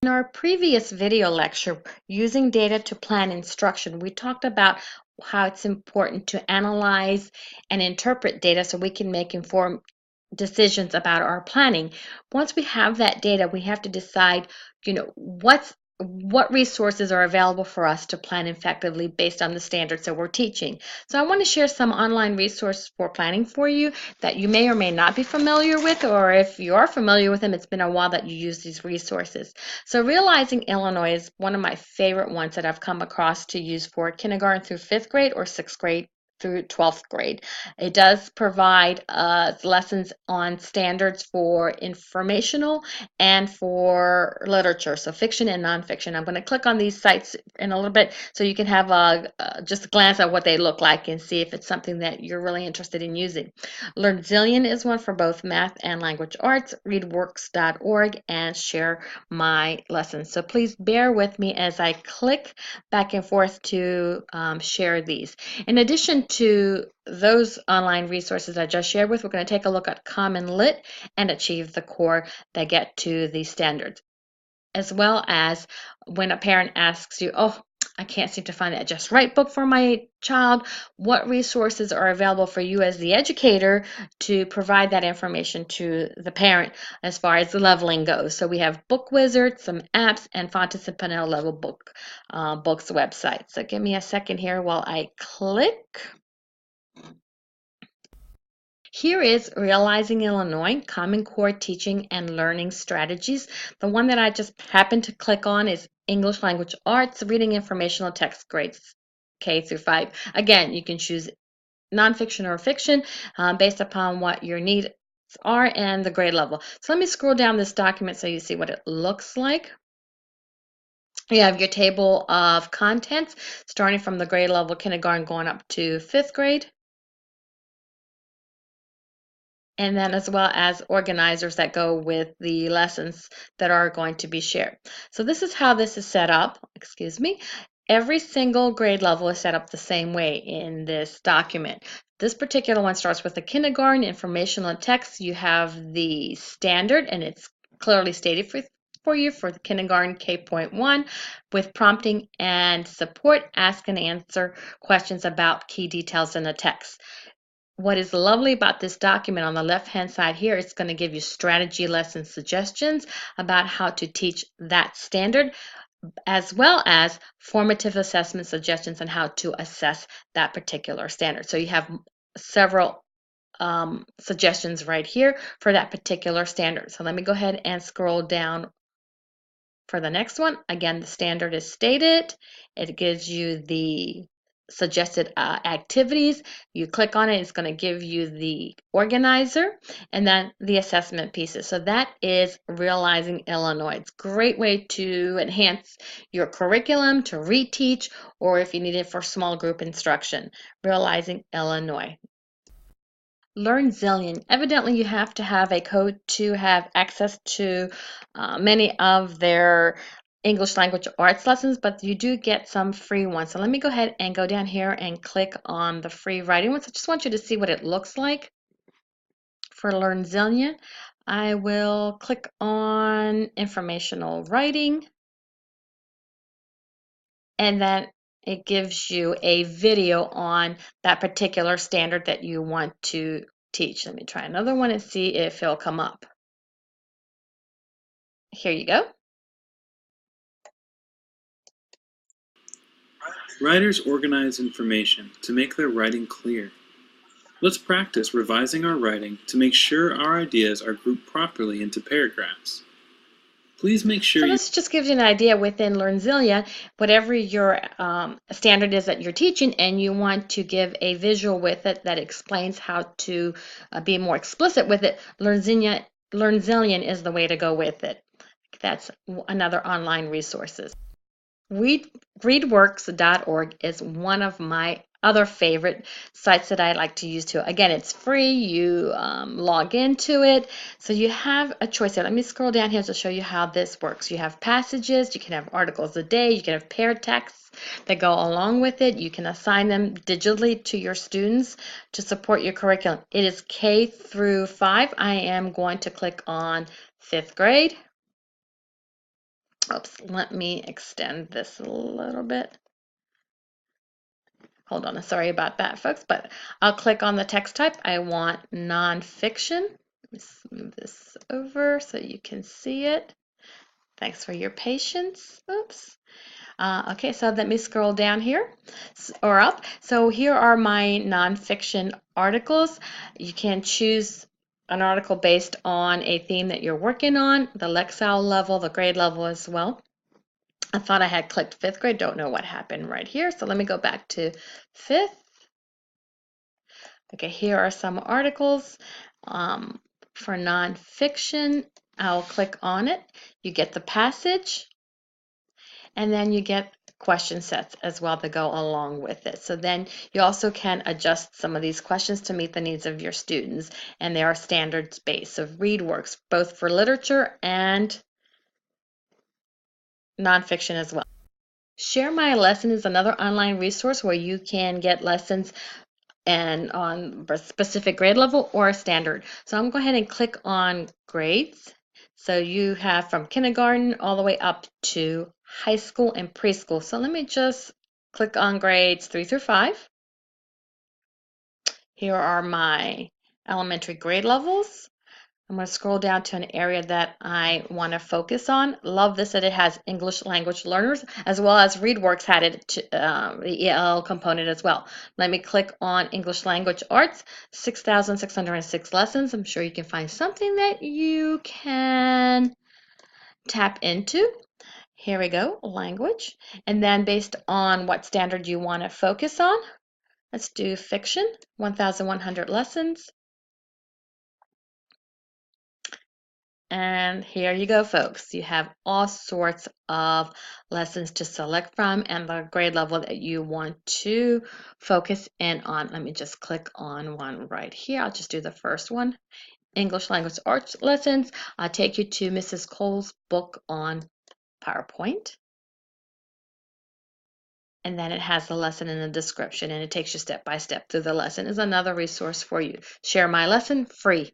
In our previous video lecture, Using Data to Plan Instruction, we talked about how it's important to analyze and interpret data so we can make informed decisions about our planning. Once we have that data, we have to decide, what resources are available for us to plan effectively based on the standards that we're teaching. So I want to share some online resources for planning for you that you may or may not be familiar with, or if you are familiar with them, it's been a while that you use these resources. So Realizing Illinois is one of my favorite ones that I've come across to use for kindergarten through 5th grade or 6th grade through 12th grade. It does provide lessons on standards for informational and for literature, so fiction and nonfiction. I'm going to click on these sites in a little bit so you can have just a glance at what they look like and see if it's something that you're really interested in using. LearnZillion is one for both math and language arts, readworks.org, and Share My Lessons. So please bear with me as I click back and forth to share these. In addition to those online resources I just shared with, we're going to take a look at Common Lit and Achieve the Core that get to these standards, as well as when a parent asks you, oh, I can't seem to find that Just Right book for my child, what resources are available for you as the educator to provide that information to the parent as far as the leveling goes. So we have Book Wizard, some apps, and Fontes and Pinnell Level Books website. So give me a second here while I click. Here is Realizing Illinois, Common Core Teaching and Learning Strategies. The one that I just happened to click on is English Language Arts, Reading Informational Text Grades K through 5. Again, you can choose nonfiction or fiction based upon what your needs are and the grade level. So let me scroll down this document so you see what it looks like. You have your table of contents starting from the grade level kindergarten going up to 5th grade. And then as well as organizers that go with the lessons that are going to be shared. So this is how this is set up, excuse me. Every single grade level is set up the same way in this document. This particular one starts with the kindergarten, informational and text. You have the standard, and it's clearly stated for you for the kindergarten K.1 with prompting and support, ask and answer questions about key details in the text. What is lovely about this document on the left-hand side here, it's going to give you strategy lesson suggestions about how to teach that standard, as well as formative assessment suggestions on how to assess that particular standard. So you have several suggestions right here for that particular standard. So let me go ahead and scroll down for the next one. Again, the standard is stated. It gives you the suggested activities. You click on it, it's going to give you the organizer and then the assessment pieces. So that is Realizing Illinois. It's a great way to enhance your curriculum, to reteach, or if you need it for small group instruction. Realizing Illinois. LearnZillion. Evidently, you have to have a code to have access to many of their English language arts lessons, but you do get some free ones. So let me go ahead and go down here and click on the free writing ones. I just want you to see what it looks like for LearnZillion. I will click on informational writing, and then it gives you a video on that particular standard that you want to teach. Let me try another one and see if it'll come up. Here you go. Writers organize information to make their writing clear. Let's practice revising our writing to make sure our ideas are grouped properly into paragraphs. Please make sure So this just gives you an idea within LearnZillion, whatever your standard is that you're teaching, and you want to give a visual with it that explains how to be more explicit with it, LearnZillion is the way to go with it. That's another online resources. Readworks.org is one of my other favorite sites that I like to use too. Again, it's free. You log into it. So you have a choice here. Let me scroll down here to show you how this works. You have passages. You can have articles a day. You can have paired texts that go along with it. You can assign them digitally to your students to support your curriculum. It is K through 5. I am going to click on 5th grade. Oops, let me extend this a little bit. Hold on, sorry about that, folks, but I'll click on the text type. I want nonfiction. Let's move this over so you can see it. Thanks for your patience. Oops. Okay, so let me scroll down here or up. So here are my nonfiction articles. You can choose an article based on a theme that you're working on, the Lexile level, the grade level as well. I thought I had clicked 5th grade, don't know what happened right here. So let me go back to 5th. Okay, here are some articles for nonfiction. I'll click on it. You get the passage, and then you get question sets as well to go along with it. So then you also can adjust some of these questions to meet the needs of your students, and they are standards based. So ReadWorks, both for literature and nonfiction as well. Share My Lesson is another online resource where you can get lessons and on a specific grade level or standard. So I'm going to go ahead and click on grades. So you have from kindergarten all the way up to high school and preschool. So let me just click on grades 3 through 5. Here are my elementary grade levels. I'm going to scroll down to an area that I want to focus on. Love this that it has English language learners as well as ReadWorks had it to, the EL component as well. Let me click on English language arts, 6,606 lessons. I'm sure you can find something that you can tap into. Here we go, language. And then based on what standard you want to focus on, let's do fiction, 1,100 lessons. And here you go, folks. You have all sorts of lessons to select from and the grade level that you want to focus in on. Let me just click on one right here. I'll just do the first one. English language arts lessons. I'll take you to Mrs. Cole's book on PowerPoint. And then it has the lesson in the description and it takes you step by step through the lesson. Is another resource for you. Share My Lesson, free.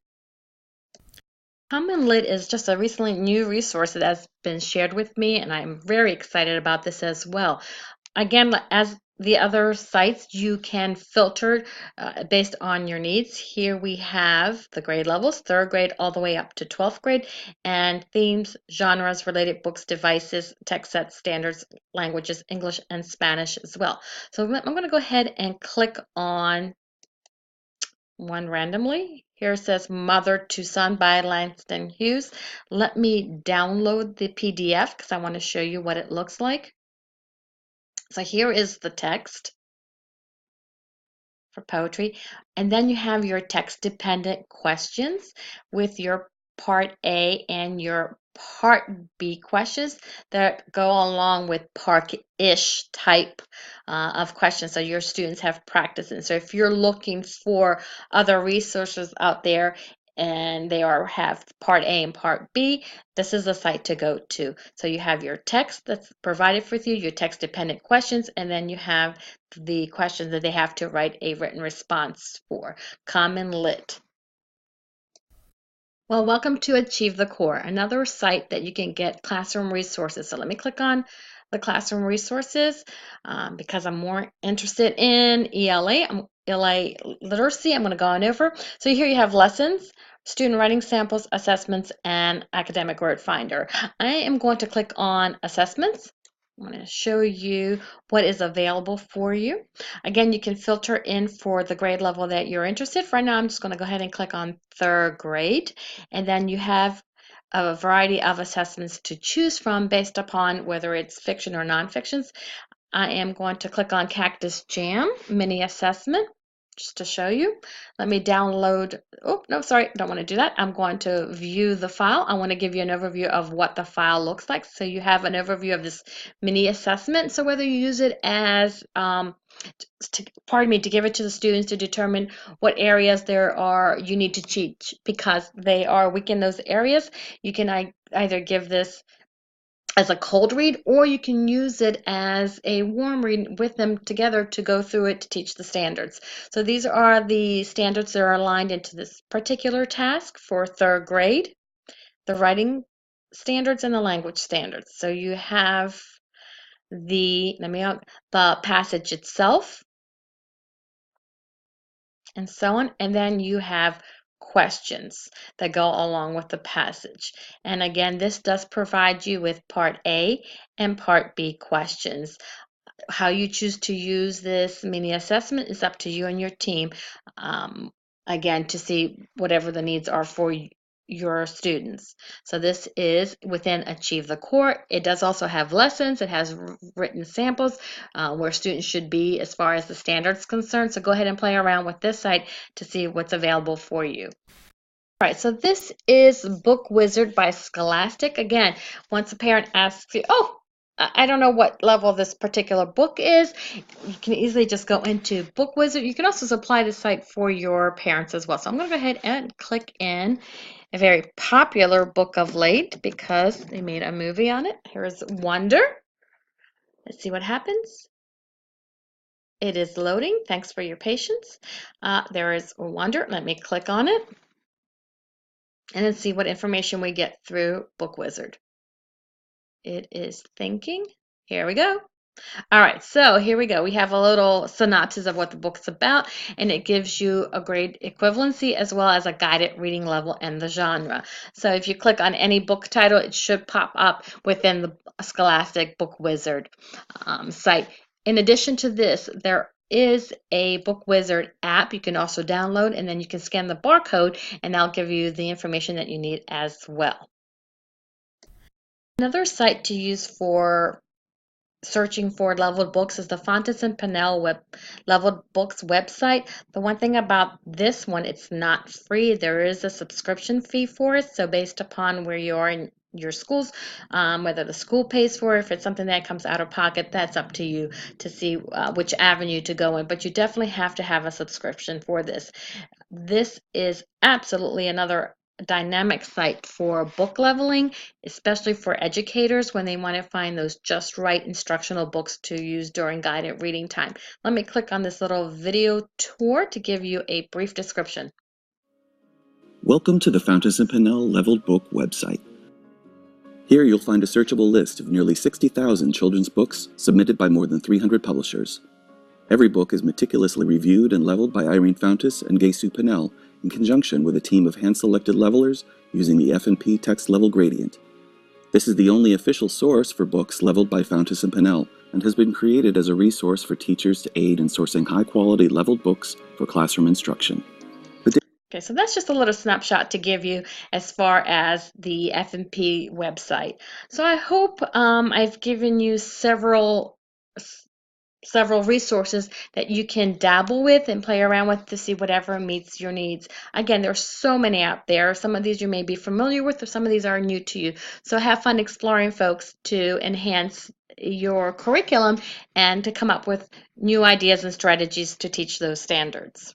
Common Lit is just a recently new resource that has been shared with me, and I'm very excited about this as well. Again, as the other sites, you can filter based on your needs. Here we have the grade levels, 3rd grade all the way up to 12th grade, and themes, genres, related books, devices, text sets, standards, languages, English and Spanish as well. So I'm going to go ahead and click on one randomly. Here it says Mother to Son by Langston Hughes. Let me download the PDF because I want to show you what it looks like. So here is the text for poetry. And then you have your text-dependent questions with your Part A and your Part B questions that go along with Park-ish type of questions so your students have practice. And so if you're looking for other resources out there and they have Part A and Part B, this is the site to go to. So you have your text that's provided for you, your text-dependent questions, and then you have the questions that they have to write a written response for. Common Lit. Well, welcome to Achieve the Core, another site that you can get classroom resources. So let me click on the classroom resources because I'm more interested in ELA literacy. I'm going to go on over. So here you have lessons, student writing samples, assessments, and academic word finder. I am going to click on assessments. I'm going to show you what is available for you. Again, you can filter in for the grade level that you're interested. For right now, I'm just going to go ahead and click on 3rd grade. And then you have a variety of assessments to choose from based upon whether it's fiction or nonfictions. I am going to click on Cactus Jam Mini Assessment just to show you. Let me download. Oh, no, sorry, don't want to do that. I'm going to view the file. I want to give you an overview of what the file looks like. So you have an overview of this mini assessment. So whether you use it as to give it to the students to determine what areas there are you need to teach because they are weak in those areas. You can either give this as a cold read or you can use it as a warm read with them together to go through it to teach the standards. So these are the standards that are aligned into this particular task for 3rd grade. The writing standards and the language standards. So you have the passage itself and so on, and then you have questions that go along with the passage. And again, this does provide you with part A and part B questions. How you choose to use this mini assessment is up to you and your team. Um, Again, to see whatever the needs are for your students. So this is within Achieve the Core. It does also have lessons. It has written samples where students should be as far as the standards concerned. So go ahead and play around with this site to see what's available for you. All right, so this is Book Wizard by Scholastic. Again, once a parent asks you, oh, I don't know what level this particular book is, you can easily just go into Book Wizard. You can also supply the site for your parents as well. So I'm going to go ahead and click in a very popular book of late because they made a movie on it. Here's Wonder. Let's see what happens. It is loading. Thanks for your patience. There is Wonder. Let me click on it and then see what information we get through Book Wizard. It is thinking. Here we go. All right, so here we go. We have a little synopsis of what the book's about, and it gives you a grade equivalency as well as a guided reading level and the genre. So if you click on any book title, it should pop up within the Scholastic Book Wizard site. In addition to this, there is a Book Wizard app you can also download, and then you can scan the barcode, and that'll give you the information that you need as well. Another site to use for searching for leveled books is the Fountas and Pinnell leveled books website. The one thing about this one, it's not free. There is a subscription fee for it. So based upon where you are in your schools, whether the school pays for it, if it's something that comes out of pocket, that's up to you to see which avenue to go in. But you definitely have to have a subscription for this. This is absolutely another dynamic site for book leveling, especially for educators when they want to find those just right instructional books to use during guided reading time. Let me click on this little video tour to give you a brief description. Welcome to the Fountas and Pinnell Leveled Book website. Here you'll find a searchable list of nearly 60,000 children's books submitted by more than 300 publishers. Every book is meticulously reviewed and leveled by Irene Fountas and Gay-Sue Pinnell in conjunction with a team of hand-selected levelers using the F&P text level gradient. This is the only official source for books leveled by Fountas and Pinnell and has been created as a resource for teachers to aid in sourcing high-quality leveled books for classroom instruction. Okay, so that's just a little snapshot to give you as far as the F&P website. So I hope I've given you several resources that you can dabble with and play around with to see whatever meets your needs. Again, there's so many out there. Some of these you may be familiar with, or some of these are new to you. So have fun exploring, folks, to enhance your curriculum and to come up with new ideas and strategies to teach those standards.